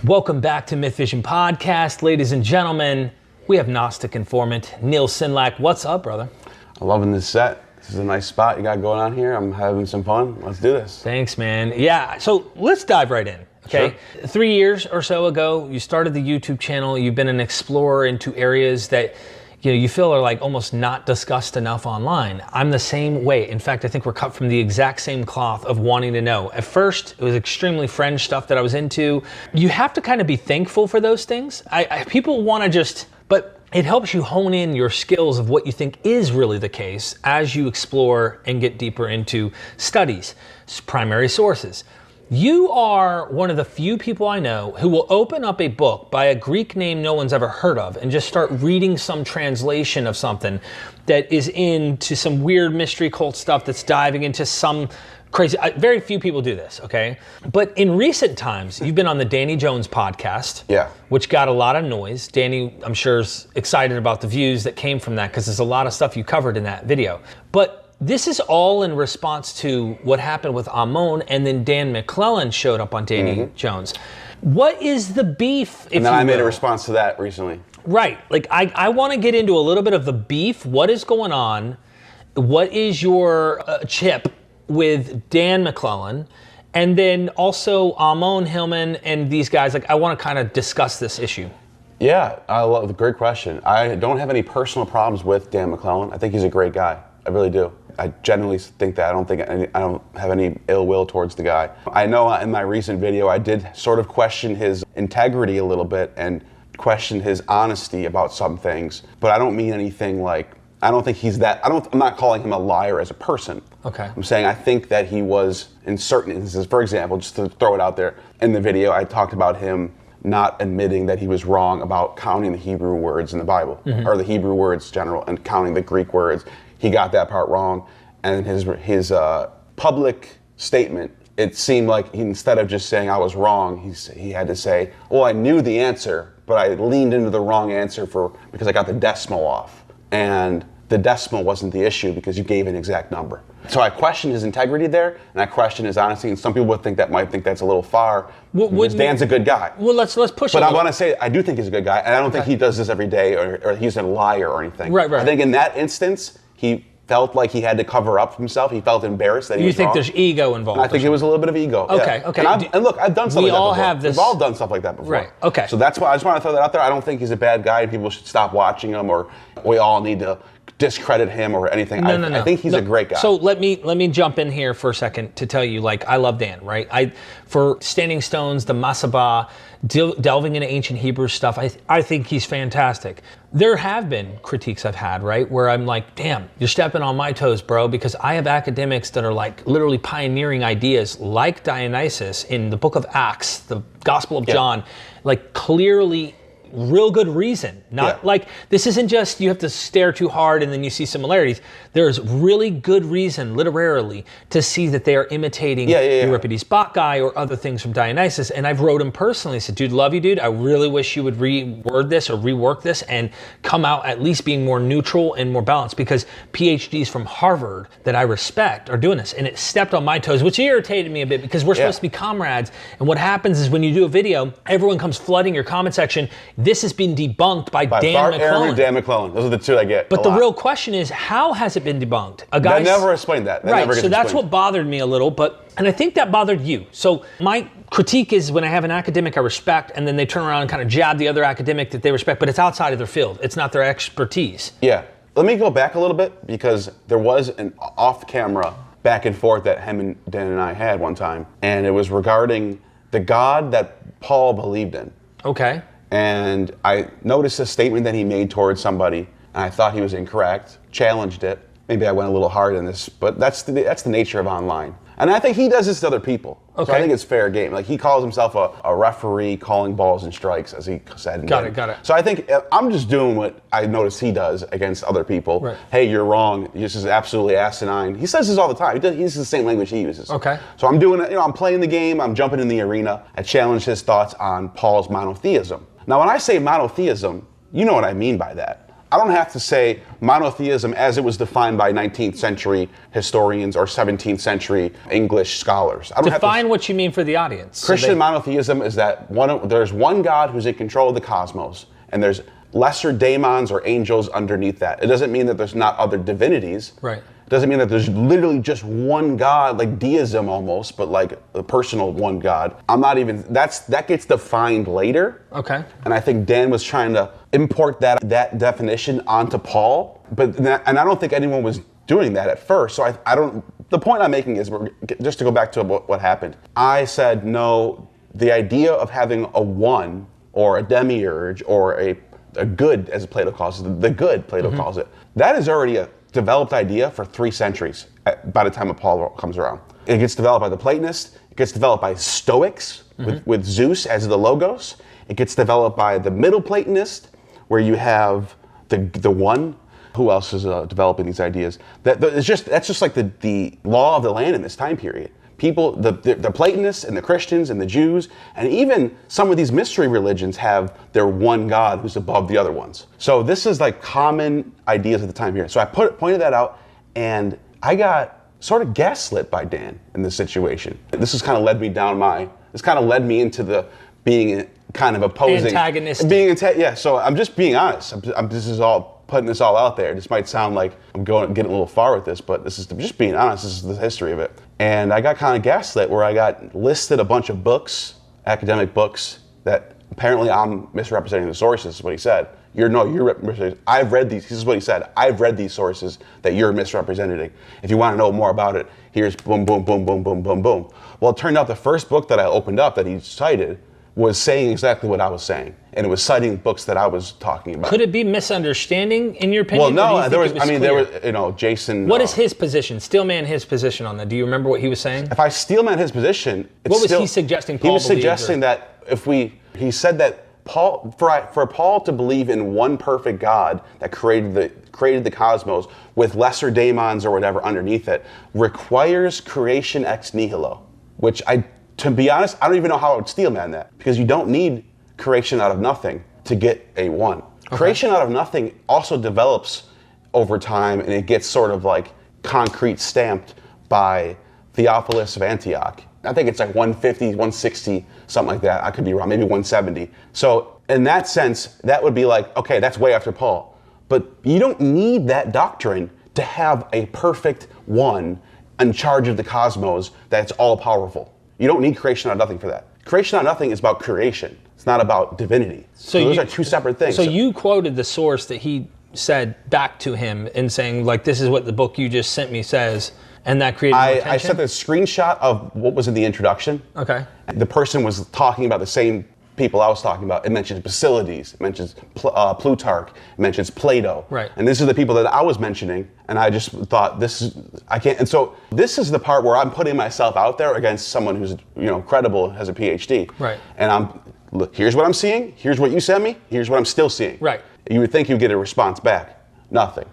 Welcome back to Myth Vision Podcast. Ladies and gentlemen, we have Gnostic Informant, Neal Sendlak. What's up, brother? I'm loving this set. This is a nice spot you got going on here. I'm having some fun. Let's do this. Thanks, man. Yeah, so let's dive right in, okay? Sure. 3 years or so ago, you started the YouTube channel. You've been an explorer into areas that you feel are like almost not discussed enough online. I'm the same way. In fact, I think we're cut from the exact same cloth of wanting to know. At first, it was extremely fringe stuff that I was into. You have to kind of be thankful for those things. People want to just, but it helps you hone in your skills of what you think is really the case as you explore and get deeper into studies, primary sources. You are one of the few people I know who will open up a book by a Greek name no one's ever heard of and just start reading some translation of something that is into some weird mystery cult stuff that's diving into some crazy. Very few people do this, okay? But in recent times, you've been on the Danny Jones podcast, which got a lot of noise. Danny, I'm sure, is excited about the views that came from that because there's a lot of stuff you covered in that video. But this is all in response to what happened with Amon, and then Dan McClellan showed up on Danny Jones. What is the beef? And then I made a response to that recently. Right. Like, I want to get into a little bit of the beef. What is going on? What is your chip with Dan McClellan? And then also Amon Hillman and these guys. Like, I want to kind of discuss this issue. Yeah, I love the great question. I don't have any personal problems with Dan McClellan. I think he's a great guy. I really do. I genuinely think that. I don't have any ill will towards the guy. I know in my recent video I did sort of question his integrity a little bit and question his honesty about some things, but I don't mean anything like, I don't think he's that, I'm not calling him a liar as a person. Okay. I'm saying I think that he was in certain instances. For example, just to throw it out there, in the video I talked about him not admitting that he was wrong about counting the Hebrew words in the Bible, or the Hebrew words general, and counting the Greek words. He got that part wrong, and his public statement, it seemed like instead of just saying I was wrong, he had to say, well, I knew the answer, but I leaned into the wrong answer because I got the decimal off. And the decimal wasn't the issue because you gave an exact number. So I questioned his integrity there, and I questioned his honesty, and some people might think that's a little far. Dan's a good guy. Well, let's push it. But I want to say, I do think he's a good guy, and I don't think he does this every day, or he's a liar or anything. Right. I think in that instance, he felt like he had to cover up himself. He felt embarrassed that he was wrong. You think there's ego involved? And I think it was a little bit of ego. Okay. And look, I've done something like that before. We all have this. We've all done stuff like that before. Right. Okay. So that's why I just want to throw that out there. I don't think he's a bad guy, and people should stop watching him, or we all need to discredit him or anything. No. I think he's a great guy. So let me jump in here for a second to tell you, like, I love Dan, right? For Standing Stones, the Masabah, delving into ancient Hebrew stuff, I think he's fantastic. There have been critiques I've had, right, where I'm like, damn, you're stepping on my toes, bro, because I have academics that are like literally pioneering ideas like Dionysus in the book of Acts, the Gospel of John, like clearly real good reason. Not like, this isn't just you have to stare too hard and then you see similarities. There's really good reason literarily to see that they are imitating Euripides Bacchae or other things from Dionysus. And I've wrote him personally, said, dude, love you, dude. I really wish you would reword this or rework this and come out at least being more neutral and more balanced, because PhDs from Harvard that I respect are doing this. And it stepped on my toes, which irritated me a bit because we're supposed to be comrades. And what happens is when you do a video, everyone comes flooding your comment section. This has been debunked by Dan McClellan. Aaron and Dan McClellan. Those are the two I get. But the real question is, how has it been debunked? A guy never explained that. Right. So that's what bothered me a little. And I think that bothered you. So my critique is when I have an academic I respect, and then they turn around and kind of jab the other academic that they respect, but it's outside of their field. It's not their expertise. Yeah. Let me go back a little bit, because there was an off-camera back and forth that him and Dan and I had one time, and it was regarding the God that Paul believed in. Okay. And I noticed a statement that he made towards somebody, and I thought he was incorrect, challenged it. Maybe I went a little hard on this, but that's the nature of online. And I think he does this to other people. Okay. So I think it's fair game. Like, he calls himself a referee calling balls and strikes, as he said. Got it. So I think I'm just doing what I notice he does against other people. Right. Hey, you're wrong. This is absolutely asinine. He says this all the time. He uses the same language he uses. Okay. So I'm doing it. I'm playing the game. I'm jumping in the arena. I challenge his thoughts on Paul's monotheism. Now, when I say monotheism, you know what I mean by that. I don't have to say monotheism as it was defined by 19th century historians or 17th century English scholars. I don't Define what you mean for the audience. Christian monotheism is that there's one God who's in control of the cosmos, and there's lesser daemons or angels underneath that. It doesn't mean that there's not other divinities. Right. It doesn't mean that there's literally just one God, like deism almost, but like a personal one God. That gets defined later. Okay. And I think Dan was trying to import that definition onto Paul, and I don't think anyone was doing that at first. So the point I'm making is, just to go back to what happened. I said, no, the idea of having a one or a demiurge or a good, as Plato calls it, the good, Plato calls it, that is already a developed idea for 3 centuries by the time of Paul comes around. It gets developed by the Platonists, it gets developed by Stoics with Zeus as the logos, it gets developed by the Middle Platonist, where you have the one. Who else is developing these ideas? That's just like the law of the land in this time period. People, the Platonists and the Christians and the Jews, and even some of these mystery religions have their one God who's above the other ones. So this is like common ideas at the time here. So I pointed that out, and I got sort of gaslit by Dan in this situation. This has kind of led me into the being kind of opposing. Antagonistic. So I'm just being honest. Putting this all out there. This might sound like I'm getting a little far with this, but this is just being honest. This is the history of it. And I got kind of gaslit where I got listed a bunch of books, academic books, that apparently I'm misrepresenting the sources, is what he said. I've read these. This is what he said. I've read these sources that you're misrepresenting. If you want to know more about it, here's boom, boom, boom, boom, boom, boom, boom. Well, it turned out the first book that I opened up that he cited was saying exactly what I was saying, and it was citing books that I was talking about. Could it be misunderstanding in your opinion? Well, no, there was Jason. What is his position? Steelman his position on that? Do you remember what he was saying? If I steelman his position, what was he suggesting? Paul he was suggesting that he said that for Paul to believe in one perfect God that created the cosmos with lesser daemons or whatever underneath it requires creation ex nihilo, which to be honest, I don't even know how I would steelman that, because you don't need creation out of nothing to get a one. Okay. Creation out of nothing also develops over time, and it gets sort of like concrete stamped by Theophilus of Antioch. I think it's like 150, 160, something like that. I could be wrong, maybe 170. So in that sense, that would be like, okay, that's way after Paul. But you don't need that doctrine to have a perfect one in charge of the cosmos that's all powerful. You don't need creation out of nothing for that. Creation out of nothing is about creation. It's not about divinity. So those are two separate things. So you quoted the source that he said back to him in saying, like, this is what the book you just sent me says, and that created more tension? I sent a screenshot of what was in the introduction. Okay. The person was talking about the same people I was talking about. It mentions Basilides, it mentions Plutarch, it mentions Plato. Right. And these are the people that I was mentioning, and I just thought I can't. And so this is the part where I'm putting myself out there against someone who's credible, has a PhD. Right. And look, here's what I'm seeing, here's what you sent me, here's what I'm still seeing. Right. You would think you'd get a response back. Nothing.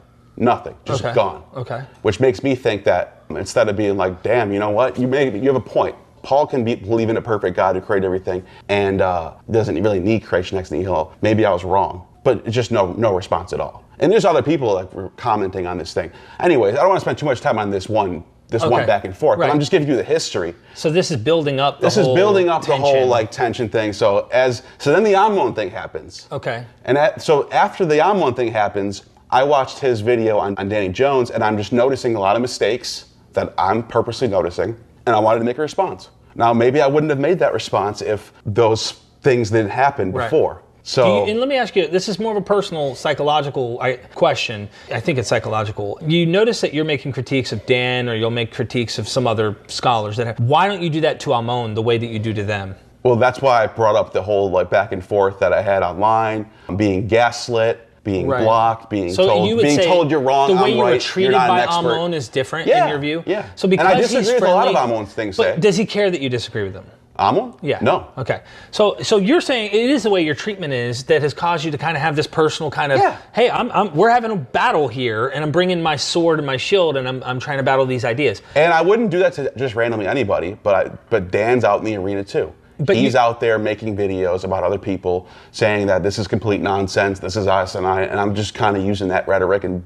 Just gone. Okay. Which makes me think that instead of being like, damn, you know what, you have a point. Paul can believe in a perfect God who created everything and doesn't really need creation ex nihilo. Maybe I was wrong, but just no response at all. And there's other people that were commenting on this thing. Anyways, I don't want to spend too much time on this one back and forth, but I'm just giving you the history. So this is building up the whole tension thing. So then the Ammon thing happens. Okay. And so after the Ammon thing happens, I watched his video on Danny Jones, and I'm just noticing a lot of mistakes that I'm purposely noticing. And I wanted to make a response. Now, maybe I wouldn't have made that response if those things didn't happen before. Right. So, and let me ask you, this is more of a personal, psychological question. I think it's psychological. You notice that you're making critiques of Dan, or you'll make critiques of some other scholars. Why don't you do that to Ammon the way that you do to them? Well, that's why I brought up the whole back and forth that I had online, being gaslit, being blocked, being told you're wrong, I'm right, the way you were treated by Ammon is different in your view? Yeah. So because and I disagree with a lot of Ammon's things. But does he care that you disagree with him? Ammon? Yeah. No. Okay. So you're saying it is the way your treatment is that has caused you to kind of have this personal kind of, hey, we're having a battle here, and I'm bringing my sword and my shield, and I'm trying to battle these ideas. And I wouldn't do that to just randomly anybody, but Dan's out in the arena too. But he's out there making videos about other people, saying that this is complete nonsense, this is us, and I'm just kind of using that rhetoric and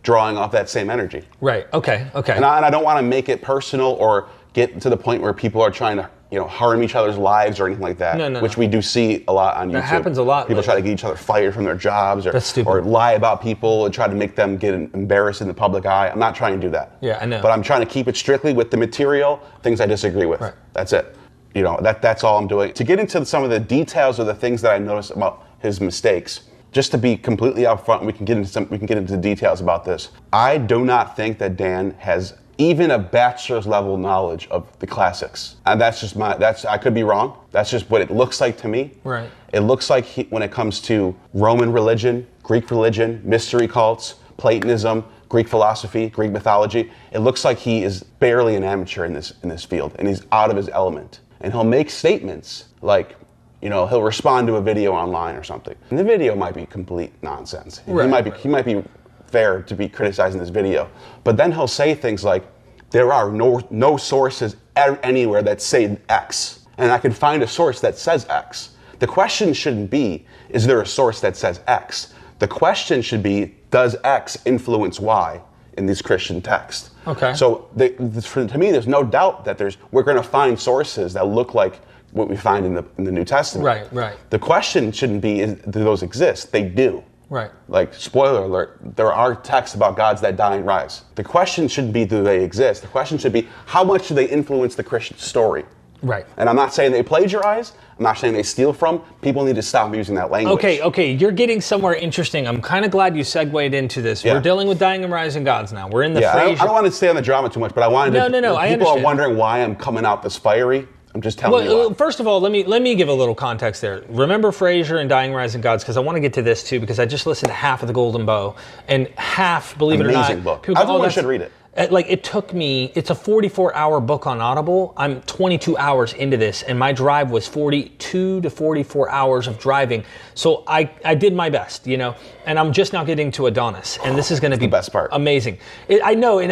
drawing off that same energy. Right. Okay. And I don't want to make it personal or get to the point where people are trying to harm each other's lives or anything like that. No. Which we do see a lot on YouTube. That happens a lot. People try to get each other fired from their jobs That's or lie about people and try to make them get embarrassed in the public eye. I'm not trying to do that. Yeah, I know. But I'm trying to keep it strictly with the material, things I disagree with. Right. That's it. That's all I'm doing. To get into some of the details of the things that I noticed about his mistakes, just to be completely upfront, we can get into details about this. I do not think that Dan has even a bachelor's level knowledge of the classics. And I could be wrong. That's just what it looks like to me. Right. It looks like when it comes to Roman religion, Greek religion, mystery cults, Platonism, Greek philosophy, Greek mythology, it looks like he is barely an amateur in this field, and he's out of his element. And he'll make statements like, he'll respond to a video online or something. And the video might be complete nonsense. Right. He might be fair to be criticizing this video. But then he'll say things like, there are no sources anywhere that say X. And I can find a source that says X. The question shouldn't be, is there a source that says X? The question should be, does X influence Y in these Christian texts? Okay. So to me, there's no doubt that we're going to find sources that look like what we find in the New Testament. Right. The question shouldn't be, do those exist? They do. Right. Like, spoiler alert, there are texts about gods that die and rise. The question shouldn't be, do they exist? The question should be, how much do they influence the Christian story? Right. And I'm not saying they plagiarize. I'm not saying they steal from. People need to stop using that language. Okay, you're getting somewhere interesting. I'm kind of glad you segued into this. Yeah. We're dealing with dying and rising gods now. We're in the phrase. I don't want to stay on the drama too much, but I wanted to. No, I People understand. are wondering why I'm coming out this fiery. I'm just telling you why. First of all, let me give a little context there. Remember Frasier and Dying Rising Gods, because I want to get to this too, because I just listened to half of The Golden Bow, and half, believe it or not, Amazing book. people go, Everyone should read it. It took me, it's a 44-hour book on Audible. I'm 22 hours into this, and my drive was 42 to 44 hours of driving. So I did my best, and I'm just now getting to Adonis, and this is going to be the best part. Amazing. I know, and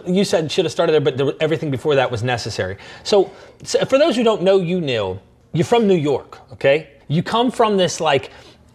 you said should have started there, but everything before that was necessary. So for those who don't know you, Neal, you're from New York, okay? You come from this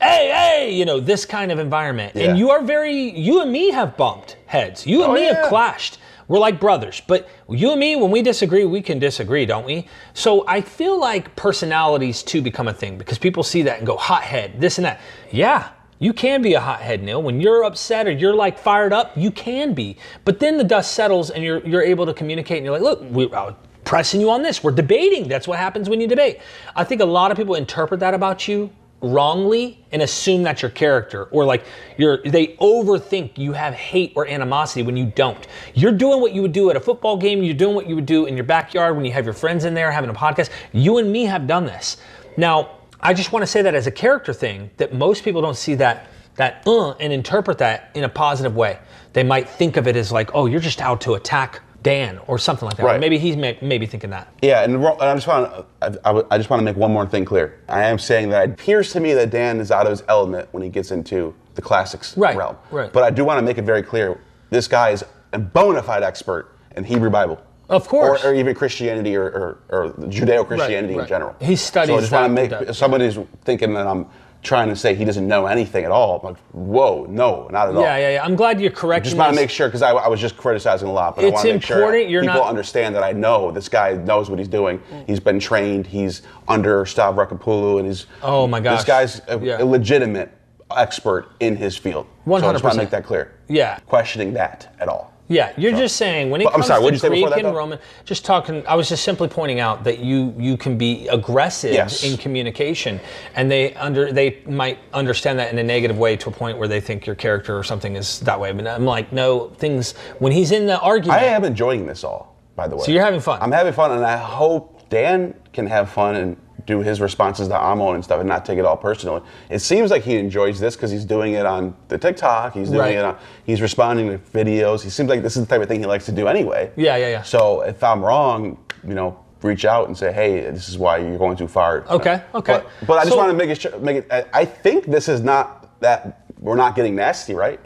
hey, this kind of environment. Yeah. And you and me have bumped heads. You and me have clashed. We're like brothers. But you and me, when we disagree, we can disagree, don't we? So I feel like personalities too become a thing, because people see that and go, hothead, this and that. Yeah, you can be a hothead, Neal. When you're upset or you're fired up, you can be. But then the dust settles and you're able to communicate, and you're like, look, we're pressing you on this. We're debating. That's what happens when you debate. I think a lot of people interpret that about you wrongly and assume that's your character, or they overthink you have hate or animosity when you don't. You're doing what you would do at a football game. You're doing what you would do in your backyard when you have your friends in there having a podcast. You and me have done this. Now, I just want to say that as a character thing, that most people don't see that and interpret that in a positive way. They might think of it as oh, you're just out to attack Dan or something like that. Right. Or maybe he's maybe thinking that. Yeah, and I just want to make one more thing clear. I am saying that it appears to me that Dan is out of his element when he gets into the classics realm. Right. But I do want to make it very clear, this guy is a bona fide expert in Hebrew Bible. Of course. Or even Christianity or Judeo-Christianity in general. He studies So I just want to make, if somebody's thinking that I'm trying to say he doesn't know anything at all, I'm like, whoa, no, not at all. Yeah. I'm glad you're correcting. Just want to make sure, because I was just criticizing a lot, but I want to make sure people understand that I know this guy knows what he's doing. He's been trained. He's under Stavrakopoulos, and he's oh my gosh, this guy's a legitimate expert in his field. 100%. So I just want to make that clear. Yeah, questioning that at all. Yeah, you're just saying when it comes to Greek and Roman, I was just simply pointing out that you can be aggressive in communication, and they might understand that in a negative way to a point where they think your character or something is that way. But I'm like, no, when he's in the argument. I am enjoying this all, by the way. So you're having fun. I'm having fun, and I hope Dan can have fun and do his responses to Amon and stuff and not take it all personally. It seems like he enjoys this because he's doing it on the TikTok. He's doing it he's responding to videos. He seems like this is the type of thing he likes to do anyway. Yeah. So if I'm wrong, reach out and say, hey, this is why you're going too far. Okay. But I just want to make it. I think this is not that we're not getting nasty, right?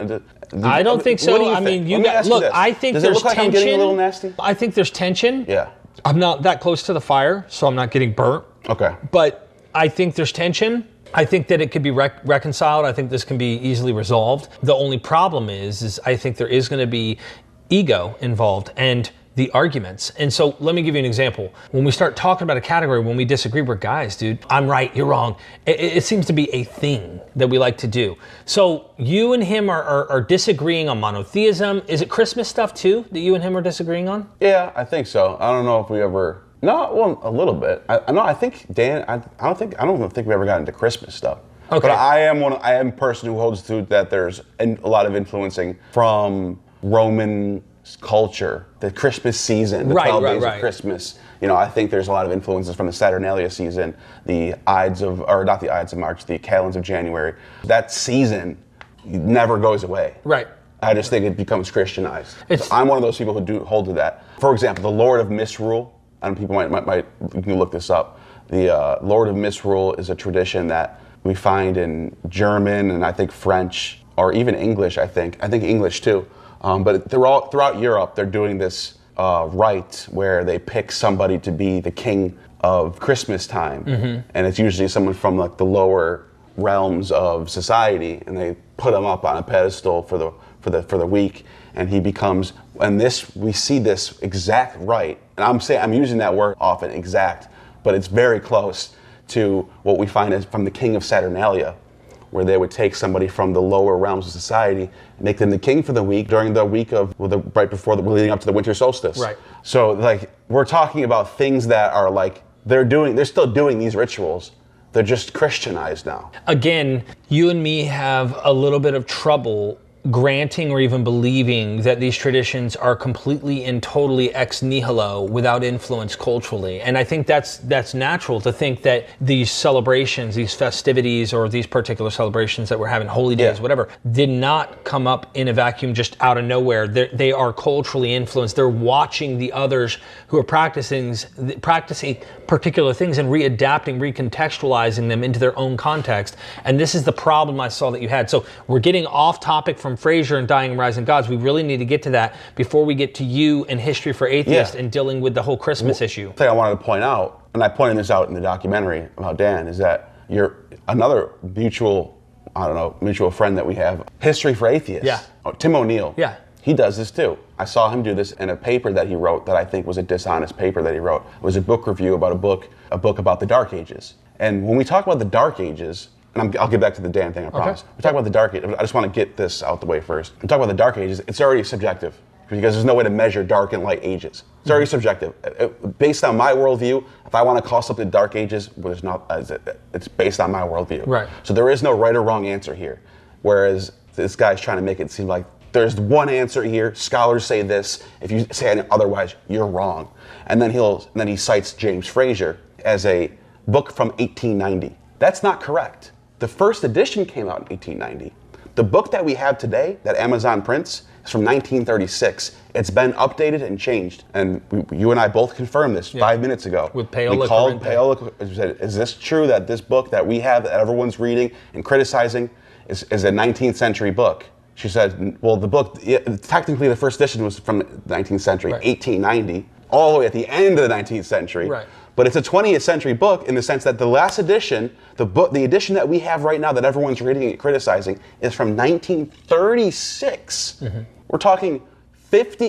I don't think so. I mean, I think Does there's it look like tension. I'm getting a little nasty? I think there's tension. Yeah. I'm not that close to the fire, so I'm not getting burnt. Okay. But I think there's tension. I think that it could be reconciled. I think this can be easily resolved. The only problem is I think there is going to be ego involved and the arguments. And so let me give you an example. When we start talking about a category, when we disagree, we're guys, dude. I'm right, you're wrong. It seems to be a thing that we like to do. So you and him are disagreeing on monotheism. Is it Christmas stuff too that you and him are disagreeing on? Yeah, I think so. I don't know if we ever... No, well, a little bit. I think Dan. I don't think we ever got into Christmas stuff. Okay. But I am a person who holds to that. There's a lot of influencing from Roman culture, the Christmas season, the 12 days of Christmas. You know, I think there's a lot of influences from the Saturnalia season, the Ides of, or not the Ides of March, the Calends of January. That season never goes away. Right. I just think it becomes Christianized. I'm one of those people who do hold to that. For example, the Lord of Misrule. And people might you can look this up. The Lord of Misrule is a tradition that we find in German and I think French or even English. I think English too. But throughout Europe, they're doing this rite where they pick somebody to be the king of Christmas time, and it's usually someone from like the lower realms of society, and they put him up on a pedestal for the week, and he becomes. And we see this exact rite, and I'm using that word often, exact, but it's very close to what we find as from the king of Saturnalia, where they would take somebody from the lower realms of society, make them the king for the week during the week of right before leading up to the winter solstice. Right. So like we're talking about things that are like they're still doing these rituals. They're just Christianized now. Again, you and me have a little bit of trouble granting or even believing that these traditions are completely and totally ex nihilo without influence culturally. And I think that's natural to think that these celebrations, these festivities, or these particular celebrations that we're having, holy days, whatever, did not come up in a vacuum just out of nowhere. They are culturally influenced. They're watching the others who are practicing particular things and readapting, recontextualizing them into their own context. And this is the problem I saw that you had. So we're getting off topic from Fraser and Dying and Rising Gods. We really need to get to that before we get to you and History for Atheists and dealing with the whole Christmas issue. The thing I wanted to point out, and I pointed this out in the documentary about Dan, is that you're another mutual friend that we have, History for Atheists. Yeah. Tim O'Neill. Yeah. He does this too. I saw him do this in a paper that he wrote that I think was a dishonest paper that he wrote. It was a book review about a book about the Dark Ages. And when we talk about the Dark Ages, and I'll get back to the Dan thing, I promise. Okay. We talk about the Dark Ages. I just want to get this out the way first. We talk about the Dark Ages. It's already subjective because there's no way to measure dark and light ages. It's already subjective. Based on my worldview, if I want to call something Dark Ages, it's based on my worldview. Right. So there is no right or wrong answer here. Whereas this guy's trying to make it seem like there's one answer here. Scholars say this. If you say otherwise, you're wrong. And then he cites James Fraser as a book from 1890. That's not correct. The first edition came out in 1890. The book that we have today, that Amazon prints, is from 1936. It's been updated and changed. And you and I both confirmed this 5 minutes ago. With Paola. We called Paola and said, is this true that this book that we have, that everyone's reading and criticizing, is a 19th century book? She said, well, the book, technically the first edition was from the 19th century, 1890, all the way at the end of the 19th century. Right. But it's a 20th century book in the sense that the last edition, the edition that we have right now that everyone's reading and criticizing, is from 1936. Mm-hmm. We're talking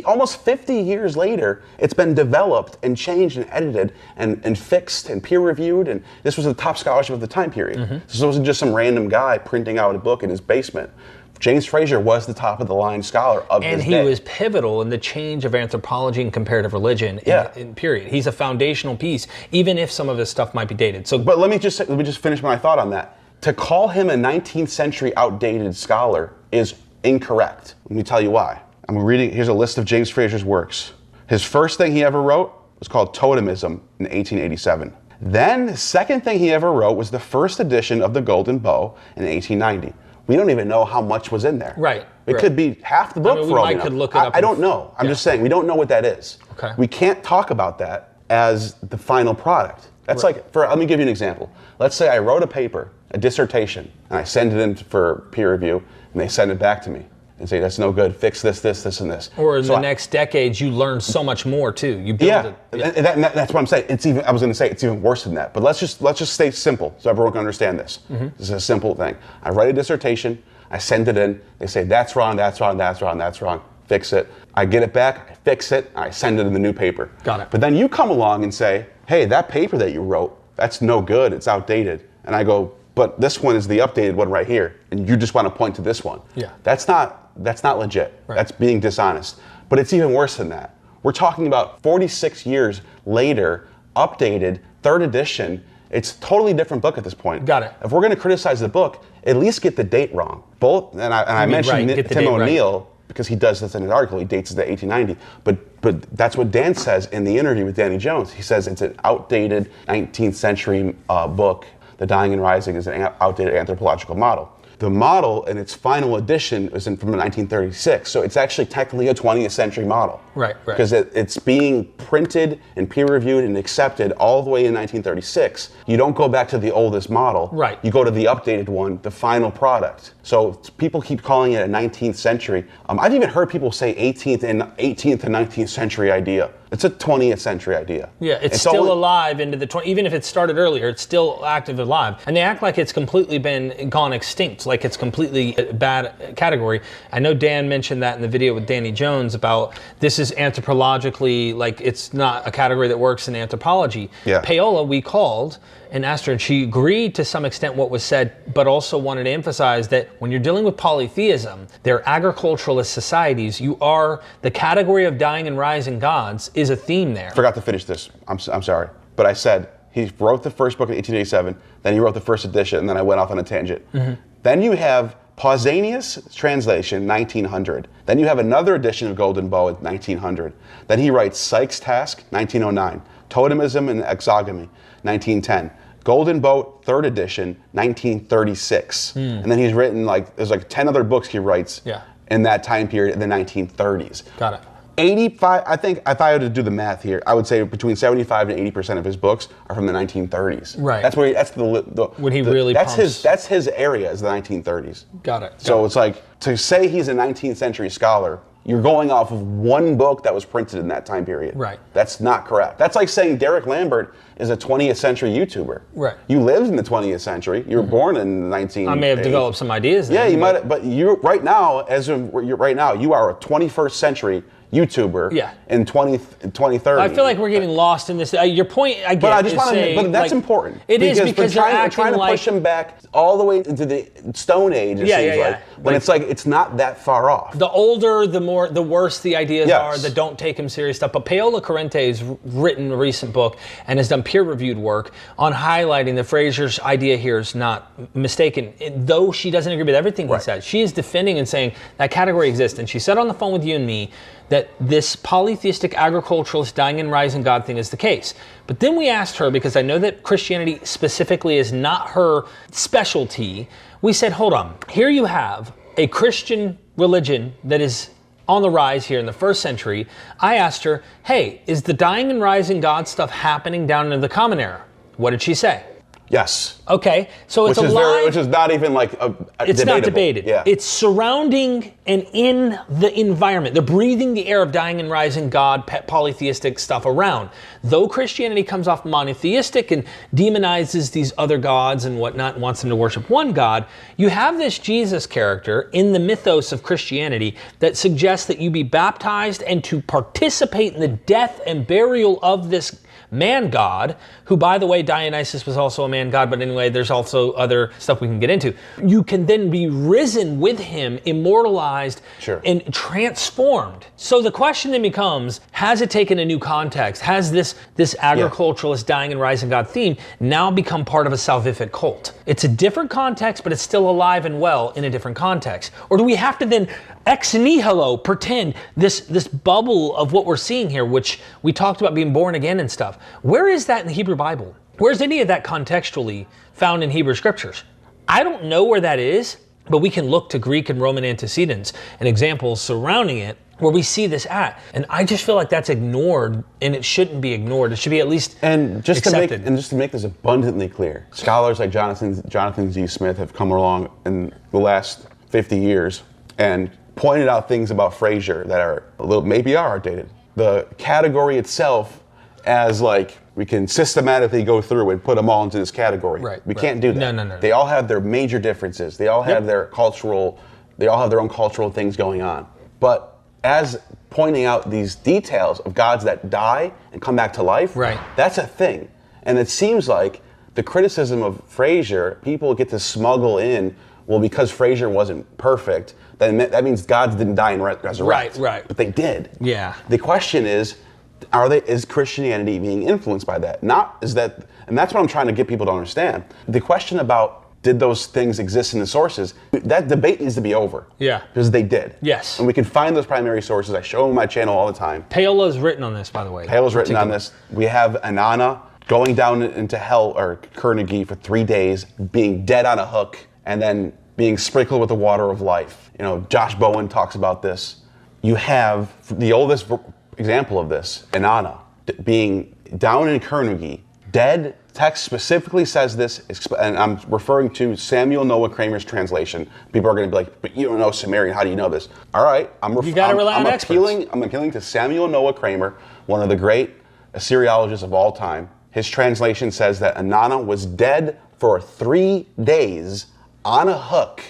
almost 50 years later. It's been developed and changed and edited and fixed and peer reviewed, and this was the top scholarship of the time period. Mm-hmm. This wasn't just some random guy printing out a book in his basement. James Fraser was the top of the line scholar of his day. And he was pivotal in the change of anthropology and comparative religion in period. He's a foundational piece, even if some of his stuff might be dated. But let me just finish my thought on that. To call him a 19th century outdated scholar is incorrect. Let me tell you why. I'm reading, here's a list of James Fraser's works. His first thing he ever wrote was called Totemism in 1887. Then the second thing he ever wrote was the first edition of the Golden Bow in 1890. We don't even know how much was in there. Right. It could be half the book for all we know. Could look it up. I don't know. I'm just saying, we don't know what that is. Okay. We can't talk about that as the final product. That's let me give you an example. Let's say I wrote a paper, a dissertation, and I send it in for peer review, and they send it back to me. and say, that's no good, fix this, this, and this. Or in the next decades, you learn so much more too. You build it. Yeah, and that's what I'm saying. I was going to say, it's even worse than that. But let's just stay simple so everyone can understand this. This is a simple thing. I write a dissertation, I send it in, they say, that's wrong, that's wrong, that's wrong, that's wrong, fix it. I get it back, I fix it, I send it in the new paper. Got it. But then you come along and say, hey, that paper that you wrote, that's no good, it's outdated. And I go, but this one is the updated one right here, and you just want to point to this one. Yeah. That's not legit. Right. That's being dishonest. But it's even worse than that. We're talking about 46 years later, updated, 3rd edition. It's a totally different book at this point. Got it. If we're going to criticize the book, at least get the date wrong. I mentioned Tim O'Neill because he does this in his article. He dates it to 1890. But that's what Dan says in the interview with Danny Jones. He says it's an outdated 19th century book. The Dying and Rising is an outdated anthropological model. The model in its final edition is from 1936, so it's actually technically a 20th century model. Right. Because it's being printed and peer-reviewed and accepted all the way in 1936. You don't go back to the oldest model. Right. You go to the updated one, the final product. So people keep calling it a 19th century. I've even heard people say 18th and 19th century idea. It's a 20th century idea. Yeah, it's still alive into the 20th. Even if it started earlier, it's still active and alive. And they act like it's completely gone extinct, like it's completely a bad category. I know Dan mentioned that in the video with Danny Jones about this is anthropologically, like it's not a category that works in anthropology. Yeah. Paola, we called and asked her, and she agreed to some extent what was said, but also wanted to emphasize that when you're dealing with polytheism, they're agriculturalist societies. The category of dying and rising gods is a theme there. Forgot to finish this. I'm sorry. But I said he wrote the first book in 1887, then he wrote the first edition, and then I went off on a tangent. Then you have Pausanias' translation, 1900. Then you have another edition of Golden Bow in 1900. Then he writes Sykes' Task, 1909. Totemism and Exogamy, 1910. Golden Boat, 3rd edition, 1936. And then he's written there's 10 other books he writes in that time period in the 1930s. Got it. 85, I think if I had to do the math here, I would say between 75 and 80% of his books are from the 1930s. Right. That's where that's his area is the 1930s. Got it. So it's like to say he's a 19th century scholar, you're going off of one book that was printed in that time period. Right. That's not correct. That's like saying Derek Lambert is a 20th century YouTuber. Right. You lived in the 20th century. You were born in the 1980s. I may have developed some ideas then. Yeah, you might. But you right now, you are a 21st century YouTuber in 2030. I feel like we're getting lost in this. Your point, I get. But I just want to. But that's important. It is because they're trying to push him back all the way into the Stone Age. It seems like when it's not that far off. The older, the worse the ideas are that don't take him serious stuff. But Paola Corrente's written a recent book and has done peer-reviewed work on highlighting that Fraser's idea here is not mistaken. Though she doesn't agree with everything he said, she is defending and saying that category exists. And she said on the phone with you and me that this polytheistic agriculturalist dying and rising God thing is the case. But then we asked her, because I know that Christianity specifically is not her specialty, we said, hold on, here you have a Christian religion that is on the rise here in the 1st century. I asked her, hey, is the dying and rising God stuff happening down in the Common Era? What did she say? Yes. Okay, so it's which is not even it's debatable. Not debated. Yeah. It's surrounding and in the environment. They're breathing the air of dying and rising God, polytheistic stuff around. Though Christianity comes off monotheistic and demonizes these other gods and whatnot, wants them to worship one God, you have this Jesus character in the mythos of Christianity that suggests that you be baptized and to participate in the death and burial of this man god, who, by the way, Dionysus was also a man god, but anyway, there's also other stuff we can get into. You can then be risen with him, immortalized, and transformed. So the question then becomes, has it taken a new context? Has this agriculturalist dying and rising god theme now become part of a salvific cult? It's a different context, but it's still alive and well in a different context. Or do we have to then ex nihilo pretend this bubble of what we're seeing here, which we talked about being born again and stuff? Where is that in the Hebrew Bible? Where's any of that contextually found in Hebrew scriptures? I don't know where that is, but we can look to Greek and Roman antecedents and examples surrounding it where we see this at. And I just feel like that's ignored, and it shouldn't be ignored. It should be at least accepted. Just to make this abundantly clear, scholars like Jonathan Z. Smith have come along in the last 50 years and pointed out things about Frazier that are maybe are outdated. The category itself, as like we can systematically go through and put them all into this category. Right. We can't do that. No. They all have their major differences. They all have their own cultural things going on. But as pointing out these details of gods that die and come back to life, right, that's a thing. And it seems like the criticism of Frazier, people get to smuggle in, well, because Frazier wasn't perfect, then that means gods didn't die and resurrect. Right. But they did. Yeah. The question is Christianity being influenced by that? And that's what I'm trying to get people to understand. The question about did those things exist in the sources, that debate needs to be over. Yeah. Because they did. Yes. And we can find those primary sources. I show them on my channel all the time. Paola's written on this, by the way. Paola's written on this. We have Inanna going down into hell, or Carnegie, for 3 days, being dead on a hook, and then being sprinkled with the water of life. Josh Bowen talks about this. You have the oldest example of this, Inanna, being down in Carnegie, dead. Text specifically says this, and I'm referring to Samuel Noah Kramer's translation. People are going to be like, but you don't know Sumerian, how do you know this? All right, I'm appealing to Samuel Noah Kramer, one of the great Assyriologists of all time. His translation says that Inanna was dead for 3 days on a hook,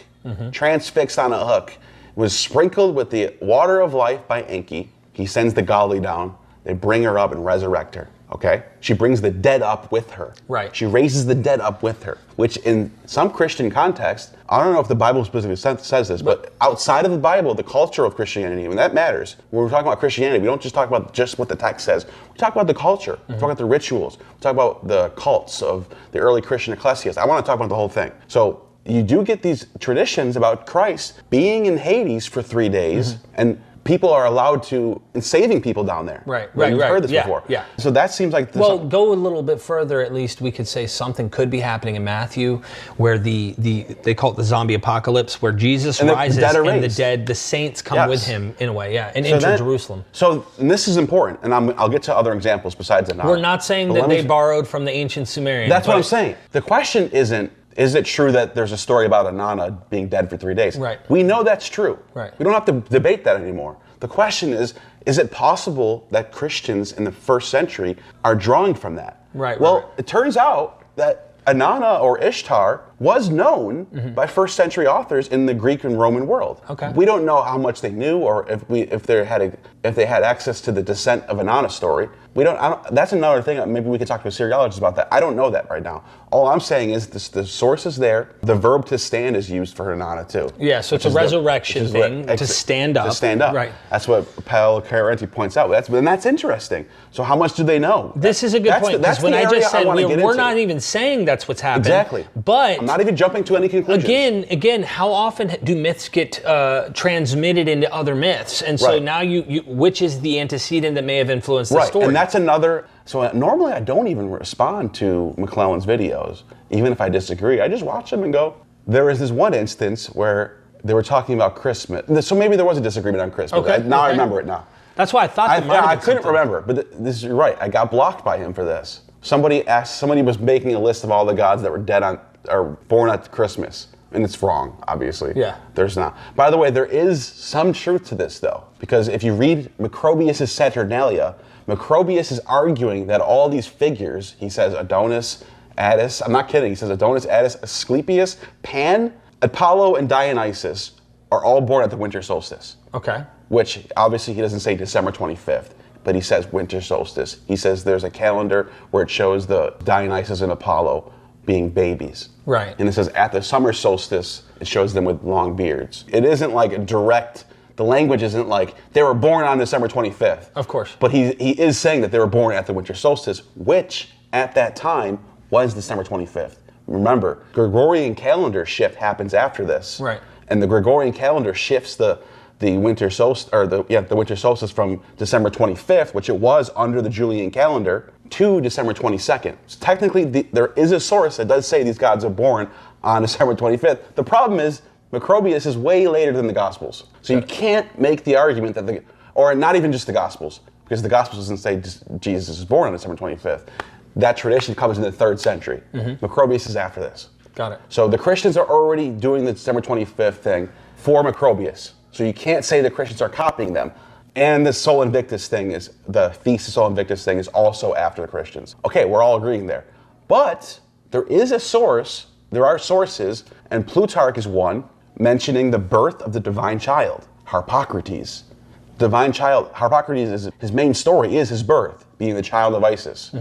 transfixed on a hook, was sprinkled with the water of life by Enki. He sends the Gali down. They bring her up and resurrect her. Okay? She brings the dead up with her. Right. She raises the dead up with her, which in some Christian context, I don't know if the Bible specifically says this, but outside of the Bible, the culture of Christianity, and that matters. When we're talking about Christianity, we don't just talk about just what the text says. We talk about the culture. We talk about the rituals. We talk about the cults of the early Christian ecclesias. I want to talk about the whole thing. So you do get these traditions about Christ being in Hades for 3 days, and people are allowed to, and saving people down there. Right. You've heard this before. Yeah. So that seems like... Go a little bit further, at least we could say something could be happening in Matthew, where they call it the zombie apocalypse, where Jesus rises and the dead, the saints come with him in a way, and enter Jerusalem. So this is important, and I'll get to other examples besides that. We're not saying that they borrowed from the ancient Sumerians. That's what I'm saying. The question isn't, is it true that there's a story about Inanna being dead for 3 days? Right. We know that's true. Right. We don't have to debate that anymore. The question is it possible that Christians in the first century are drawing from that? Right. Well, it turns out that Inanna or Ishtar was known by first century authors in the Greek and Roman world. Okay. We don't know how much they knew, or if they had access to the descent of Inanna story. That's another thing. Maybe we could talk to a Assyriologist about that. I don't know that right now. All I'm saying is the source is there. The verb to stand is used for Inanna too. Yeah, so it's a resurrection thing, to stand up. To stand up. Right. That's what Paolo Carenti points out. That's interesting. So how much do they know? This is a good point, because when I just said we're not even saying that's what's happening. Exactly. But I'm not even jumping to any conclusions. Again, how often do myths get transmitted into other myths? And so now you which is the antecedent that may have influenced the story? And that's another. So normally I don't even respond to McClellan's videos, even if I disagree. I just watch them and go. There was this one instance where they were talking about Christmas. So maybe there was a disagreement on Christmas. Okay. I remember it now. That's why I thought I couldn't remember, but you're right. I got blocked by him for this. Somebody was making a list of all the gods that were dead or born at Christmas. And it's wrong, obviously. Yeah. There's not. By the way, there is some truth to this, though, because if you read Macrobius' Saturnalia, Macrobius is arguing that all these figures, he says Adonis, Attis, I'm not kidding, he says Adonis, Attis, Asclepius, Pan, Apollo, and Dionysus are all born at the winter solstice. Okay. Which, obviously, he doesn't say December 25th, but he says winter solstice. He says there's a calendar where it shows the Dionysus and Apollo being babies. Right. And it says at the summer solstice, it shows them with long beards. It isn't like a direct, the language isn't like they were born on December 25th. Of course. But he is saying that they were born at the winter solstice, which at that time was December 25th. Remember, Gregorian calendar shift happens after this. Right. And the Gregorian calendar shifts the winter solstice, or the winter solstice from December 25th, which it was under the Julian calendar, to December 22nd. So technically, there is a source that does say these gods are born on December 25th. The problem is Macrobius is way later than the Gospels. So you can't make the argument that or not even just the Gospels, because the Gospels doesn't say Jesus is born on December 25th. That tradition comes in the 3rd century. Macrobius is after this. Got it. So the Christians are already doing the December 25th thing for Macrobius. So you can't say the Christians are copying them. And the Sol Invictus thing is, the Feast of Sol Invictus thing is also after the Christians. Okay, we're all agreeing there. But there is a source, there are sources, and Plutarch is one, mentioning the birth of the divine child, Harpocrates. Divine child, Harpocrates, his main story is his birth, being the child of Isis.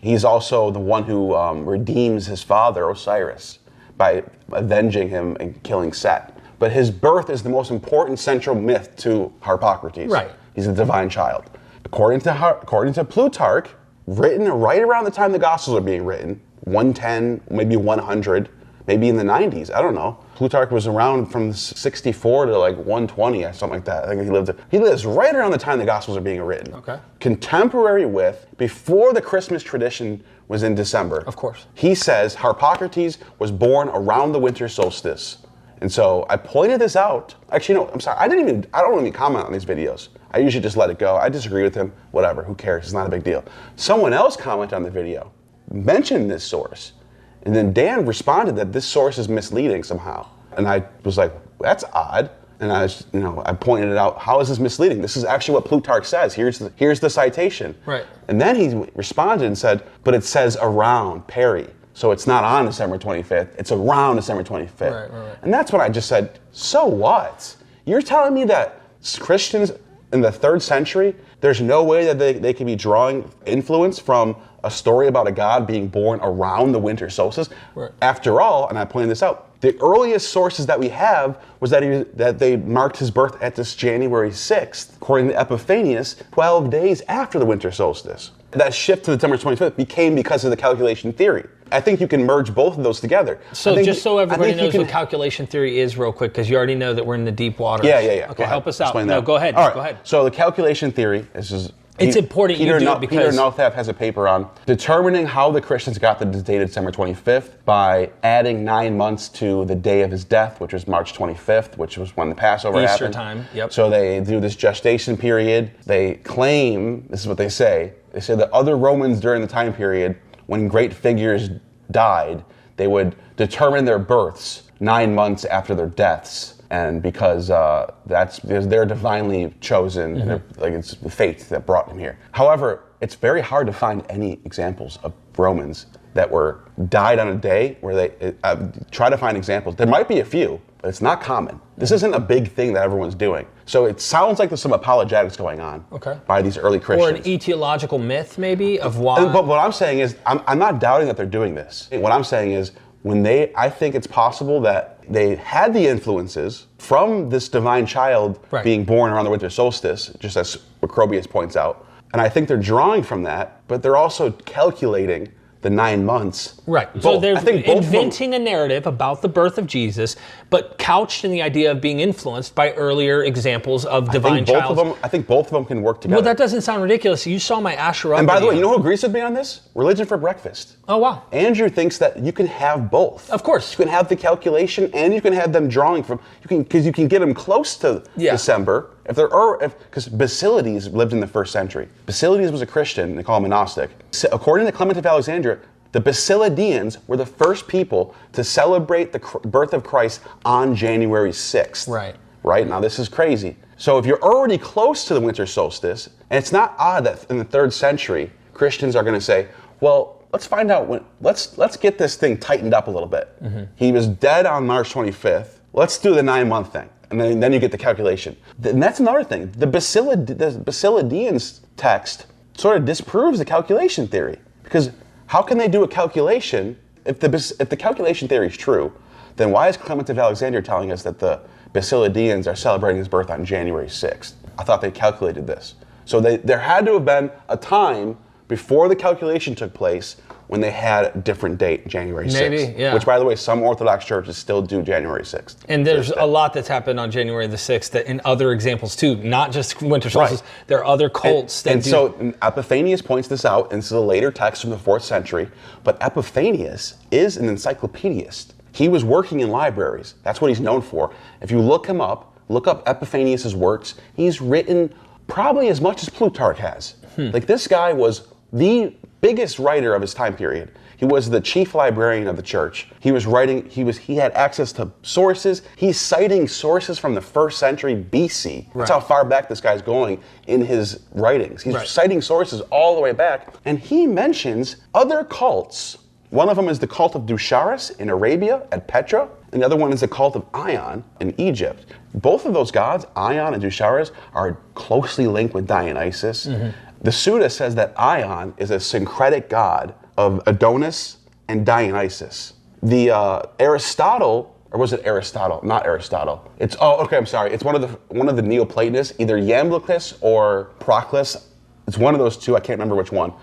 He's also the one who redeems his father, Osiris, by avenging him and killing Set. But his birth is the most important central myth to Harpocrates. Right. He's a divine child. According to Plutarch, written right around the time the Gospels are being written, 110, maybe 100, maybe in the 90s, I don't know. Plutarch was around from 64 to like 120 or something like that. I think he lives right around the time the Gospels are being written. Okay. Contemporary with, before the Christmas tradition was in December. Of course. He says Harpocrates was born around the winter solstice. And so I pointed this out. Actually, no, I'm sorry. I don't even comment on these videos. I usually just let it go. I disagree with him. Whatever. Who cares? It's not a big deal. Someone else commented on the video, mentioned this source, and then Dan responded that this source is misleading somehow. And I was like, that's odd. And I pointed it out. How is this misleading? This is actually what Plutarch says. Here's the citation. Right. And then he responded and said, but it says around peri. So it's not on December 25th, it's around December 25th. Right. And that's what I just said, so what? You're telling me that Christians in the 3rd century, there's no way that they can be drawing influence from a story about a God being born around the winter solstice? Right. After all, and I pointed this out, the earliest sources that we have was that they marked his birth at this January 6th, according to Epiphanius, 12 days after the winter solstice. That shift to December 25th became because of the calculation theory. I think you can merge both of those together. So just so everybody knows what calculation theory is real quick, because you already know that we're in the deep waters. Yeah. Okay, help us out. Explain No, that. go ahead. All right. Go ahead. So the calculation theory is it's important you do it because Peter Nothaf has a paper on determining how the Christians got the date of December 25th by adding 9 months to the day of his death, which was March 25th, which was when the Passover Easter happened. time, yep. So they do this gestation period. They claim, this is what they say that other Romans during the time period, when great figures died, they would determine their births 9 months after their deaths. And because they're divinely chosen, like it's the fate that brought them here. However, it's very hard to find any examples of Romans that died on a day where they try to find examples. There might be a few, but it's not common. This isn't a big thing that everyone's doing. So it sounds like there's some apologetics going on by these early Christians. Or an etiological myth, maybe, of why. But what I'm saying is, I'm not doubting that they're doing this. What I'm saying is, I think it's possible that they had the influences from this divine child being born around the winter solstice, just as Macrobius points out. And I think they're drawing from that, but they're also calculating the 9 months. Right. Both. So they're I think both inventing a narrative about the birth of Jesus, but couched in the idea of being influenced by earlier examples of divine child. I think both of them can work together. Well, that doesn't sound ridiculous. You saw my Asherah And by the video. way, you know who agrees with me on this? Religion for Breakfast. Oh, wow. Andrew thinks that you can have both. Of course. You can have the calculation and you can have them drawing from, because you can get them close to December. Because Basilides lived in the 1st century. Basilides was a Christian, they call him a Gnostic. According to Clement of Alexandria, the Basilidians were the first people to celebrate the birth of Christ on January 6th. Right? Now this is crazy. So if you're already close to the winter solstice, and it's not odd that in the 3rd century, Christians are going to say, well, let's find out let's get this thing tightened up a little bit. He was dead on March 25th. Let's do the 9-month thing. And then you get the calculation. And that's another thing. The Basilidians text sort of disproves the calculation theory. Because how can they do a calculation if the calculation theory is true? Then why is Clement of Alexandria telling us that the Basilidians are celebrating his birth on January 6th? I thought they calculated this. So there had to have been a time before the calculation took place when they had a different date, January 6th. Maybe, yeah. Which, by the way, some Orthodox churches still do January 6th. And there's a lot that's happened on January the 6th that in other examples too, not just winter solstice. There are other cults that do. So Epiphanius points this out, and this is a later text from the 4th century, but Epiphanius is an encyclopedist. He was working in libraries. That's what he's known for. If you look him up, look up Epiphanius' works, he's written probably as much as Plutarch has. Like, this guy was the biggest writer of his time period. He was the chief librarian of the church. He was writing, he had access to sources. He's citing sources from the 1st century BC. That's how far back this guy's going in his writings. He's citing sources all the way back. And he mentions other cults. One of them is the cult of Dusharis in Arabia at Petra. And the other one is the cult of Ion in Egypt. Both of those gods, Ion and Dusharis, are closely linked with Dionysus. The Suda says that Ion is a syncretic god of Adonis and Dionysus. The Aristotle, or was it Aristotle? Not Aristotle. It's I'm sorry. It's one of the Neoplatonists, either Iamblichus or Proclus. It's one of those two. I can't remember which one.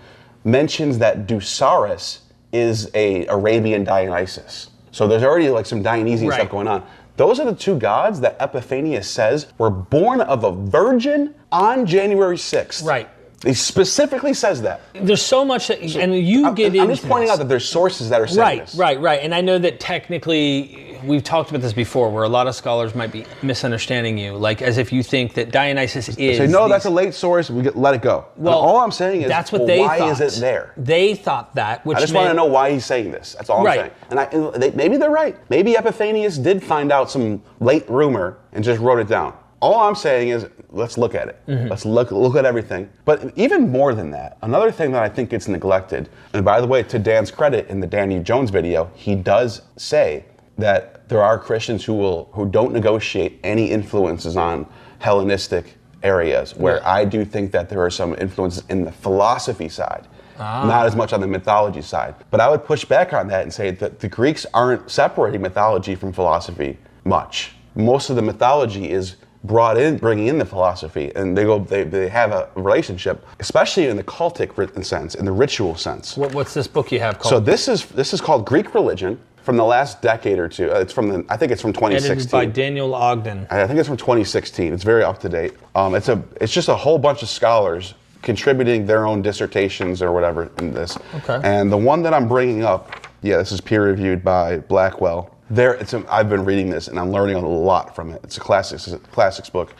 Mentions that Dusharis is a Arabian Dionysus. So there's already like some Dionysian stuff going on. Those are the two gods that Epiphanius says were born of a virgin on January 6th. Right. He specifically says that. There's so much that, and you get into I'm just pointing out that there's sources that are saying this. Right. And I know that technically, we've talked about this before, where a lot of scholars might be misunderstanding you, like as if you think that Dionysus is. Say, no, that's a late source. Let it go. Well, all I'm saying is, that's what they why thought. is it there? They thought that. Which I just want to know why he's saying this. That's all I'm saying. And maybe they're right. Maybe Epiphanius did find out some late rumor and just wrote it down. All I'm saying is, let's look at it. Let's look at everything. But even more than that, another thing that I think gets neglected, and by the way, to Dan's credit, in the Danny Jones video, he does say that there are Christians who don't negotiate any influences on Hellenistic areas, where I do think that there are some influences in the philosophy side. Not as much on the mythology side. But I would push back on that and say that the Greeks aren't separating mythology from philosophy much. Most of the mythology is bringing in the philosophy, and they have a relationship, especially in the cultic sense, in the ritual sense. What's this book you have called? So this is called Greek Religion, from the last decade or two. I think it's from 2016. Edited by Daniel Ogden. I think it's from 2016. It's very up to date. It's just a whole bunch of scholars contributing their own dissertations or whatever in this. Okay. And the one that I'm bringing up, this is peer reviewed by Blackwell. I've been reading this and I'm learning a lot from it. It's a classics book.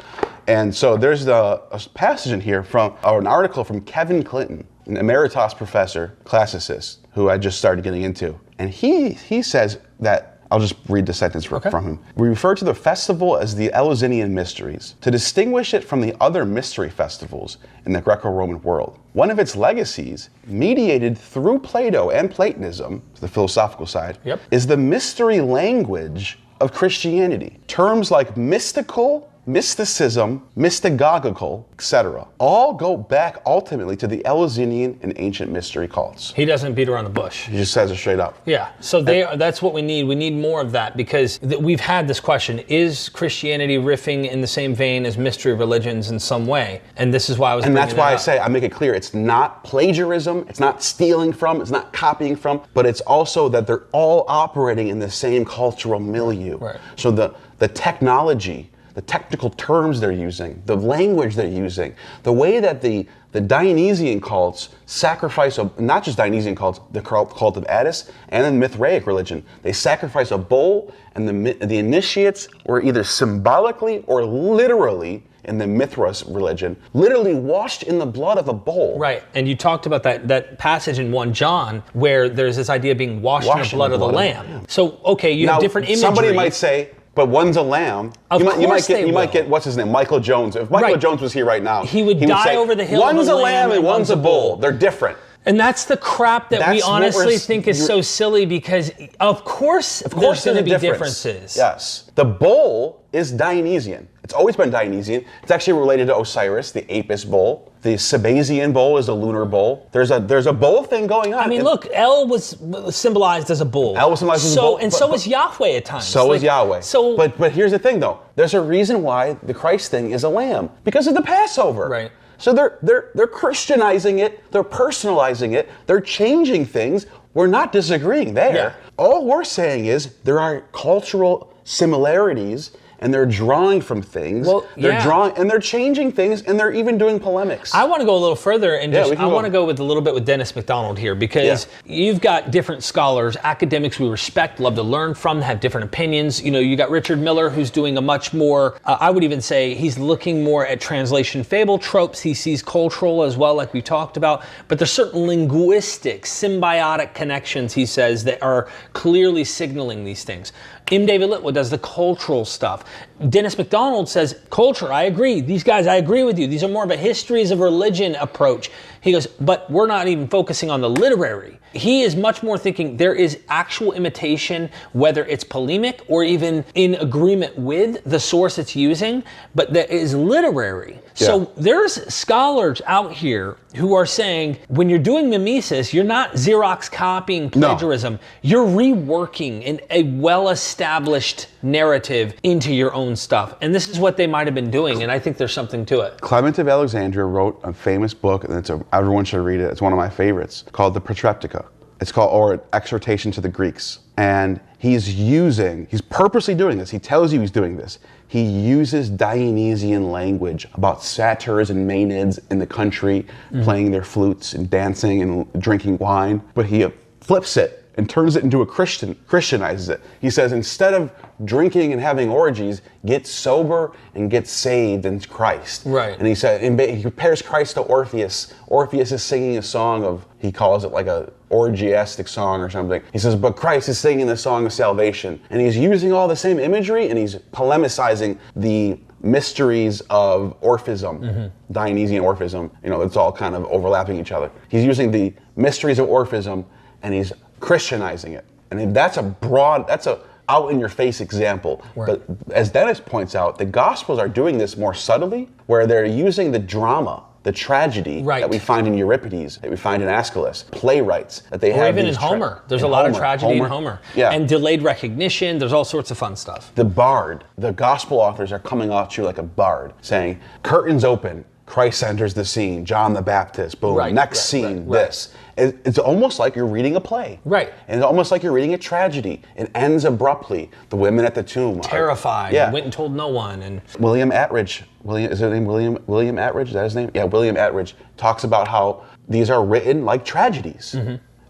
And so there's a passage in here an article from Kevin Clinton, an emeritus professor, classicist, who I just started getting into. And he says that, I'll just read the sentence from him. We refer to the festival as the Eleusinian Mysteries to distinguish it from the other mystery festivals in the Greco-Roman world. One of its legacies, mediated through Plato and Platonism, the philosophical side, is the mystery language of Christianity. Terms like mystical, mysticism, mystagogical, etc. all go back ultimately to the Eleusinian and ancient mystery cults. He doesn't beat around the bush. He just says it straight up. Yeah, so that's what we need. We need more of that, because we've had this question, is Christianity riffing in the same vein as mystery religions in some way? And this is why I was bringing that up. And that's why I make it clear, it's not plagiarism, it's not stealing from, it's not copying from, but it's also that they're all operating in the same cultural milieu. Right. So the technology, the technical terms they're using, the language they're using, the way that the Dionysian cults sacrifice, not just Dionysian cults, the cult of Attis and then Mithraic religion, they sacrifice a bull, and the initiates were either symbolically or literally, in the Mithras religion, literally washed in the blood of a bull. Right, and you talked about that passage in 1 John where there's this idea of being washed in the blood of the lamb. So, okay, you have different imagery. Somebody might say, but one's a lamb. You might get what's his name, Michael Jones. If Michael Jones was here right now, he would die say, over the hill. One's a lamb and one's a bull. They're different. And that's the crap that we honestly think is so silly, because of course there's going to be differences. Yes. The bull is Dionysian. It's always been Dionysian. It's actually related to Osiris, the Apis bull. The Sabazian bull is a lunar bull. There's a bull thing going on. I mean, look, El was symbolized as a bull. El was symbolized as a bull. And so is Yahweh at times. So is Yahweh. But here's the thing, though. There's a reason why the Christ thing is a lamb. Because of the Passover. Right. So they're Christianizing it. They're personalizing it. They're changing things. We're not disagreeing there. Yeah. All we're saying is there are cultural similarities and they're drawing from things. Well, they're drawing, and they're changing things, and they're even doing polemics. I want to go a little further, and I want to go with a little bit with Dennis McDonald here, because you've got different scholars, academics we respect, love to learn from, have different opinions. You know, you got Richard Miller, who's doing a much more, I would even say he's looking more at translation fable tropes. He sees cultural as well, like we talked about, but there's certain linguistic, symbiotic connections, he says, that are clearly signaling these things. M. David Litwood does the cultural stuff. Dennis McDonald says, culture, I agree. These guys, I agree with you. These are more of a histories of religion approach. He goes, but we're not even focusing on the literary. He is much more thinking there is actual imitation, whether it's polemic or even in agreement with the source it's using, but that is literary. Yeah. So there's scholars out here who are saying, when you're doing mimesis, you're not Xerox copying plagiarism. No. You're reworking a well-established narrative into your own stuff. And this is what they might have been doing, and I think there's something to it. Clement of Alexandria wrote a famous book, and everyone should read it. It's one of my favorites, called The Protreptica. It's called, or Exhortation to the Greeks. And he's purposely doing this. He tells you he's doing this. He uses Dionysian language about satyrs and maenads in the country, playing their flutes and dancing and drinking wine. But he flips it and turns it into Christianizes it. He says, instead of drinking and having orgies, get sober and get saved in Christ. Right. And he said, he compares Christ to Orpheus. Orpheus is singing a song of, he calls it like a orgiastic song or something. He says, but Christ is singing the song of salvation. And he's using all the same imagery, and he's polemicizing the mysteries of Orphism, Dionysian Orphism. You know, it's all kind of overlapping each other. He's using the mysteries of Orphism, and he's Christianizing it. And that's a out-in-your-face example. Right. But as Dennis points out, the Gospels are doing this more subtly, where they're using the drama, the tragedy that we find in Euripides, that we find in Aeschylus, playwrights that they have. Or even in Homer. There's a lot of tragedy in Homer. Yeah. And delayed recognition. There's all sorts of fun stuff. The bard, the Gospel authors are coming at you like a bard, saying, curtains open, Christ enters the scene, John the Baptist, boom, next scene, this. It's almost like you're reading a play. Right. And it's almost like you're reading a tragedy. It ends abruptly. The women at the tomb terrified. Went and told no one. And William Attridge, is his name William Attridge? Is that his name? Yeah, William Attridge talks about how these are written like tragedies.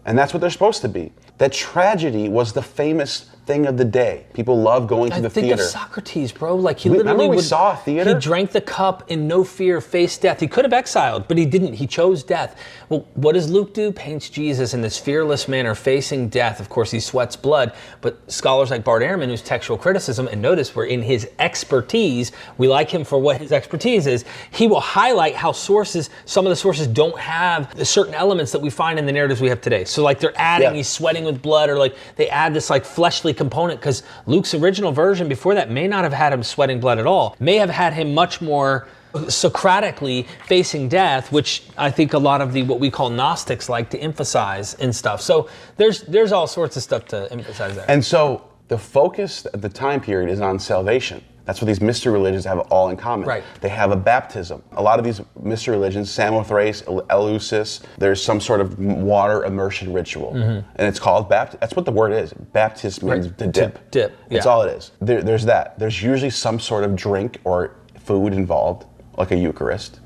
And that's what they're supposed to be. That tragedy was the famous thing of the day. People love going to the theater. I think of Socrates, bro. Like he literally saw a theater? He drank the cup in no fear, faced death. He could have exiled, but he didn't. He chose death. Well, what does Luke do? Paints Jesus in this fearless manner, facing death. Of course, he sweats blood, but scholars like Bart Ehrman, whose textual criticism, and notice we're in his expertise, we like him for what his expertise is, he will highlight how some of the sources don't have the certain elements that we find in the narratives we have today. So like they're adding, he's sweating with blood, or like they add this like fleshly component, because Luke's original version before that may not have had him sweating blood at all, may have had him much more Socratically facing death, which I think a lot of what we call Gnostics like to emphasize and stuff. So there's all sorts of stuff to emphasize there. And so the focus at the time period is on salvation. That's what these mystery religions have all in common. Right. They have a baptism. A lot of these mystery religions, Samothrace, Eleusis, there's some sort of water immersion ritual. And it's called baptism. That's what the word is. Baptist means to dip. Dip. That's all it is. There's that. There's usually some sort of drink or food involved, like a Eucharist,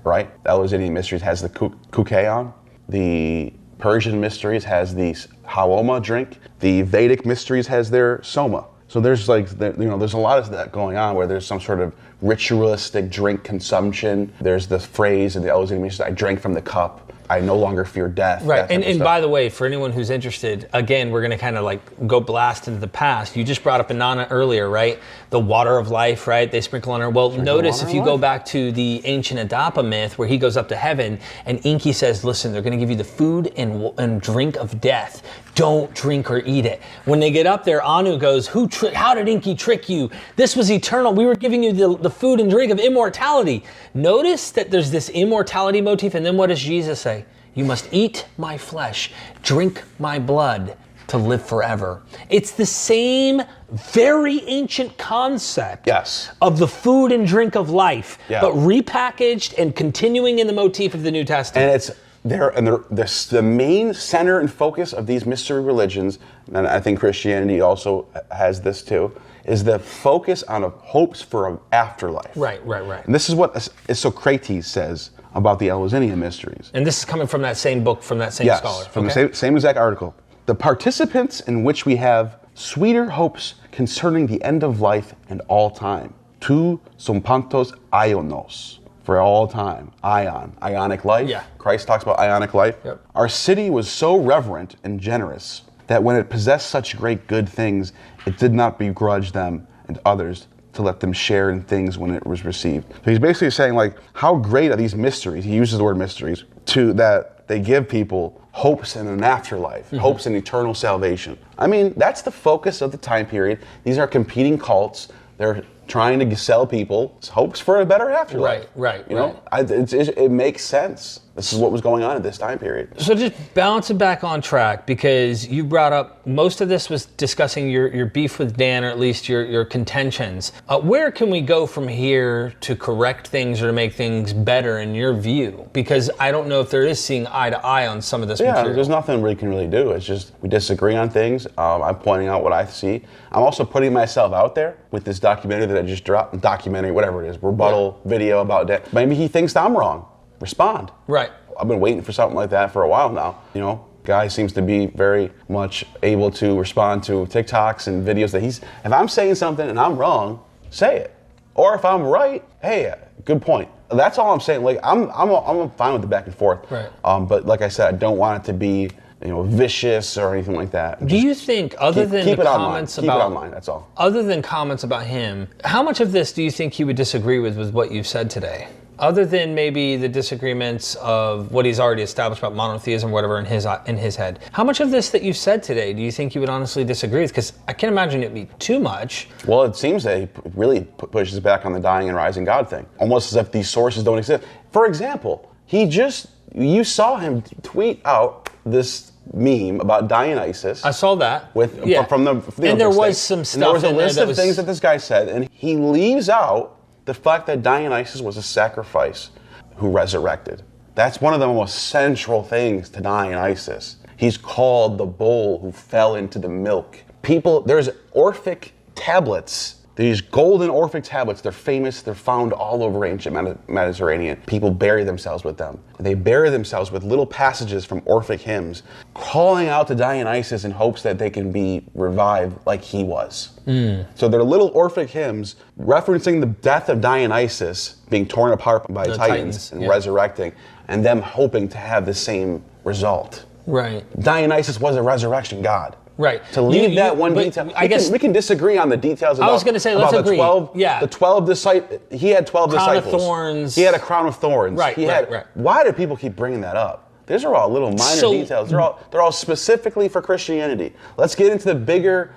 right? The Eleusinian Mysteries has the koukeon. The Persian Mysteries has the haoma drink. The Vedic Mysteries has their soma. So there's there's a lot of that going on where there's some sort of ritualistic drink consumption. There's the phrase in the Eleusinian Mysteries, I drank from the cup. I no longer fear death. Right, and by the way, for anyone who's interested, again, we're going to kind of like go blast into the past. You just brought up Inanna earlier, right? The water of life, right? They sprinkle on her. Well, notice if you go back to the ancient Adapa myth where he goes up to heaven and Enki says, listen, they're going to give you the food and drink of death. Don't drink or eat it. When they get up there, Anu goes, how did Enki trick you? This was eternal. We were giving you the food and drink of immortality. Notice that there's this immortality motif, and then what does Jesus say? You must eat my flesh, drink my blood to live forever. It's the same very ancient concept of the food and drink of life, but repackaged and continuing in the motif of the New Testament. And it's The main center and focus of these mystery religions, and I think Christianity also has this too, is the focus on hopes for an afterlife. Right. And this is what Socrates says about the Eleusinian mysteries. And this is coming from that same book, from that same scholar. Yes, from the same exact article. The participants in which we have sweeter hopes concerning the end of life and all time. Tu sompantos ionos. For all time. Ionic life. Yeah. Christ talks about ionic life. Yep. Our city was so reverent and generous that when it possessed such great good things, it did not begrudge them and others to let them share in things when it was received. So he's basically saying, like, how great are these mysteries? He uses the word mysteries, that they give people hopes in an afterlife, hopes in eternal salvation. I mean, that's the focus of the time period. These are competing cults. They're trying to sell people hopes for a better afterlife. Right. You know, it makes sense. This is what was going on at this time period. So just balance it back on track, because you brought up, most of this was discussing your beef with Dan, or at least your contentions. Where can we go from here to correct things or to make things better in your view? Because I don't know if there is seeing eye to eye on some of this material. There's nothing we can really do. It's just we disagree on things. I'm pointing out what I see. I'm also putting myself out there with this documentary that I just dropped, whatever it is, rebuttal video about Dan. Maybe he thinks that I'm wrong. Respond. Right. I've been waiting for something like that for a while now. You know, guy seems to be very much able to respond to TikToks and videos that if I'm saying something and I'm wrong, say it. Or if I'm right, hey, good point. That's all I'm saying. Like, I'm fine with the back and forth. Right. But like I said, I don't want it to be, vicious or anything like that. Do you think, other than the comments about... Keep it online, that's all. Other than comments about him, how much of this do you think he would disagree with what you've said today? Other than maybe the disagreements of what he's already established about monotheism or whatever in his head, how much of this that you've said today do you think you would honestly disagree with? Because I can't imagine it'd be too much. Well, it seems that he really pushes back on the dying and rising God thing, almost as if these sources don't exist. For example, you saw him tweet out this meme about Dionysus. I saw that. From the and there was some stuff. And there was a list of things that this guy said, and he leaves out the fact that Dionysus was a sacrifice who resurrected. That's one of the most central things to Dionysus. He's called the bull who fell into the milk. There's Orphic tablets. These golden Orphic tablets, they're famous. They're found all over ancient Mediterranean. People bury themselves with them. They bury themselves with little passages from Orphic hymns, calling out to Dionysus in hopes that they can be revived like he was. So they're little Orphic hymns referencing the death of Dionysus being torn apart by the Titans and resurrecting, and them hoping to have the same result. Right. Dionysus was a resurrection god. Right. To leave that one detail. I guess we can disagree on the details about, I was going to say, let's agree. The 12 disciples. He had 12 disciples. Crown of thorns. He had a crown of thorns. Right. Why do people keep bringing that up? These are all little minor details. They're all specifically for Christianity. Let's get into the bigger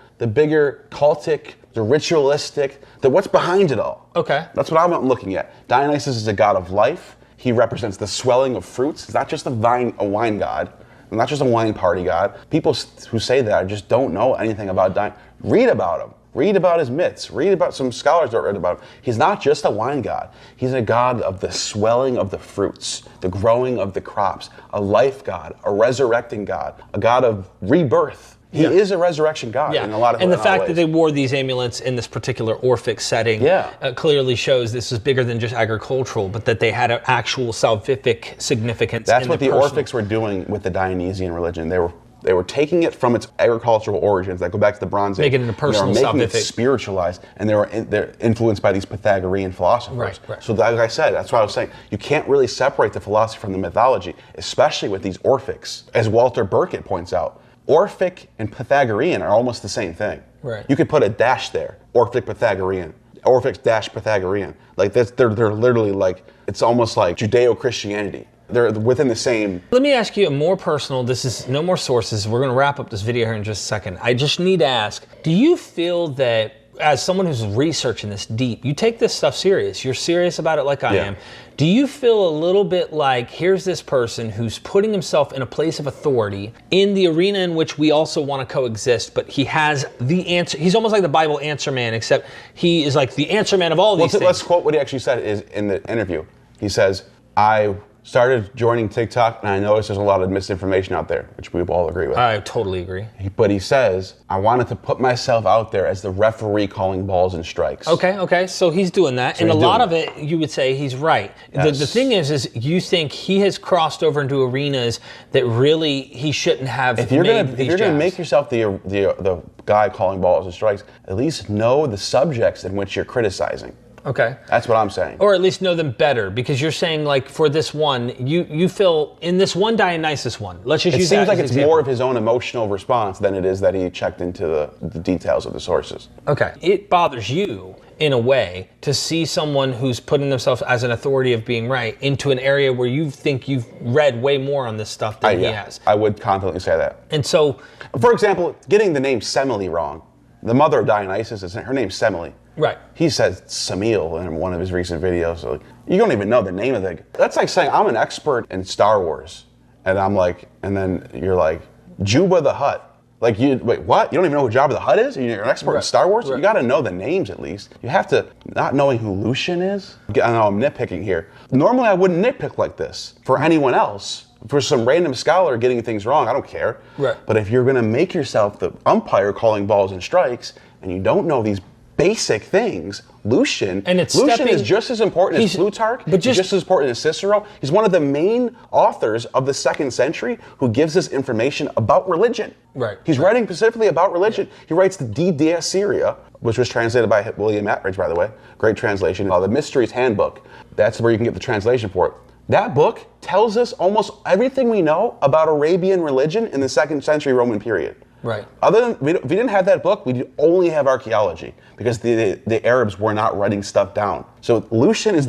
cultic, the ritualistic, what's behind it all. Okay. That's what I'm looking at. Dionysus is a god of life. He represents the swelling of fruits. He's not just a wine god. Not just a wine party god. People who say that just don't know anything about Dionysus. Read about him. Read about his myths. Read about some scholars that read about him. He's not just a wine god. He's a god of the swelling of the fruits, the growing of the crops, a life god, a resurrecting god, a god of rebirth. He is a resurrection god in a lot of ways. And the fact that they wore these amulets in this particular Orphic setting clearly shows this is bigger than just agricultural, but that they had an actual salvific significance. That's what the Orphics were doing with the Dionysian religion. They were taking it from its agricultural origins that go back to the Bronze Age. Making it a personal, they were making it spiritualized, and they're influenced by these Pythagorean philosophers. Right. So like I said, that's what I was saying. You can't really separate the philosophy from the mythology, especially with these Orphics. As Walter Burkitt points out, Orphic and Pythagorean are almost the same thing. Right. You could put a dash there, Orphic Pythagorean, Orphic dash Pythagorean. Like they're literally like, it's almost like Judeo-Christianity. They're within the same. Let me ask you a more personal, this is no more sources. We're going to wrap up this video here in just a second. I just need to ask, do you feel that as someone who's researching this deep, you take this stuff serious, you're serious about it like I am. Do you feel a little bit like, here's this person who's putting himself in a place of authority in the arena in which we also want to coexist, but he has the answer. He's almost like the Bible answer man, except he is like the answer man of all these things. Let's quote what he actually said is in the interview. He says, I started joining TikTok, and I noticed there's a lot of misinformation out there, which we all agree with. I totally agree. But he says, I wanted to put myself out there as the referee calling balls and strikes. Okay, so he's doing that. So and a he's lot doing of it, you would say he's right. Yes. The thing is you think he has crossed over into arenas that really he shouldn't have If you're made gonna these jabs. make yourself the guy calling balls and strikes, at least know the subjects in which you're criticizing. Okay. That's what I'm saying. Or at least know them better, because you're saying, like, for this one, you feel in this one Dionysus one. Let's just It use seems that like as it's example. more of his own emotional response than it is that he checked into the details of the sources. Okay. It bothers you, in a way, to see someone who's putting themselves as an authority of being right into an area where you think you've read way more on this stuff than he has. I would confidently say that. And so, for example, getting the name Semele wrong. The mother of Dionysus, her name's Semele. right. He said Samil in one of his recent videos. So you don't even know the name of the. That's like saying I'm an expert in Star Wars, and I'm like, and then you're like Jabba the Hutt. Like wait, what? You don't even know who Jabba the Hutt is? You're an expert in Star Wars? Right. You got to know the names at least. You have to, not knowing who Lucian is. I know I'm nitpicking here. Normally I wouldn't nitpick like this for anyone else. For some random scholar getting things wrong, I don't care. Right. But if you're going to make yourself the umpire calling balls and strikes, and you don't know these basic things, Lucian is just as important as Plutarch, but just as important as Cicero. He's one of the main authors of the 2nd century who gives us information about religion. Right. He's writing specifically about religion. He writes the De Syria, which was translated by William Atridge, by the way. Great translation. The Mysteries Handbook. That's where you can get the translation for it. That book tells us almost everything we know about Arabian religion in the 2nd century Roman period. Right. Other than, if we didn't have that book, we'd only have archaeology, because the Arabs were not writing stuff down. So Lucian is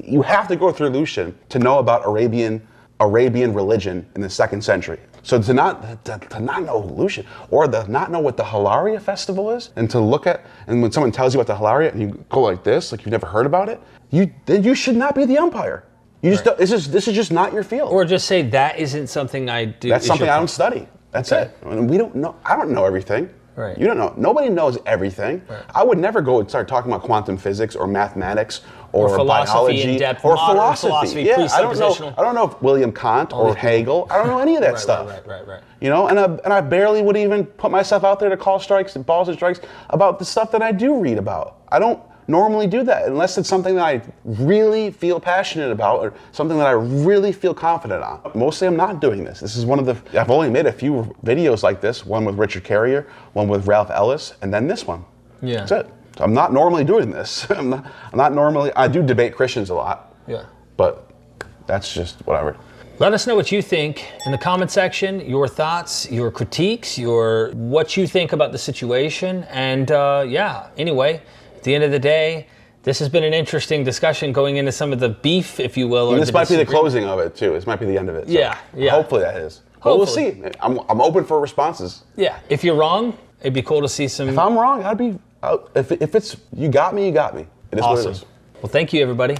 you have to go through Lucian to know about Arabian religion in the 2nd century. So to not know Lucian, or to not know what the Hilaria festival is, and to look at, and when someone tells you about the Hilaria and you go like this, like you've never heard about it, then you should not be the umpire. You just this is just not your field. Or just say that isn't something I do. That's something I don't study. That's it. And we don't know. I don't know everything. Right. You don't know. Nobody knows everything. Right. I would never go and start talking about quantum physics or mathematics or philosophy biology in depth, or modern philosophy. philosophy, Yeah, I don't know if William Kant or Hegel. I don't know any of that stuff. Right. You know, and I barely would even put myself out there to call strikes and balls and strikes about the stuff that I do read about. I don't normally do that unless it's something that I really feel passionate about or something that I really feel confident on. Mostly I'm not doing this. This is I've only made a few videos like this, one with Richard Carrier, one with Ralph Ellis, and then this one. Yeah. That's it. So I'm not normally doing this. I'm not normally, I do debate Christians a lot. Yeah. But that's just whatever. Let us know what you think in the comment section, your thoughts, your critiques, what you think about the situation. And anyway, at the end of the day, this has been an interesting discussion going into some of the beef, if you will. And this might be the closing of it too. This might be the end of it. So yeah. Hopefully that is. But we'll see. I'm open for responses. Yeah. If you're wrong, it'd be cool to see some. If I'm wrong, I'd be. If it's you got me, you got me. It is awesome. what it is. Well, thank you, everybody.